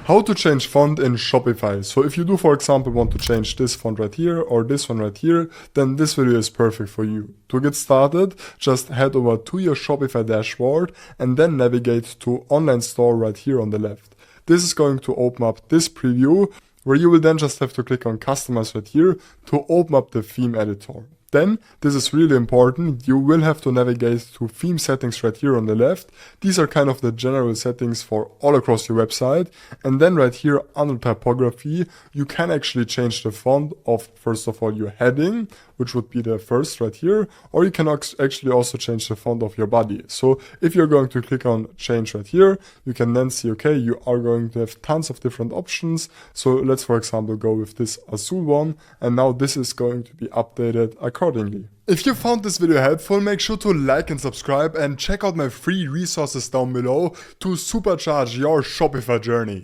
How to change font in Shopify. So if you do, for example, want to change this font right here or this one right here, then this video is perfect for you. To get started, just head over to your Shopify dashboard and then navigate to Online Store right here on the left. This is going to open up this preview where you will then just have to click on Customize right here to open up the theme editor. Then, this is really important, you will have to navigate to theme settings right here on the left. These are kind of the general settings for all across your website. And then right here under typography, you can actually change the font of, first of all, your heading, which would be the first right here, or you can actually also change the font of your body. So if you're going to click on change right here, you can then see, okay, you are going to have tons of different options. So let's, for example, go with this Azul one, and now this is going to be updated accordingly. If you found this video helpful, make sure to like and subscribe and check out my free resources down below to supercharge your Shopify journey.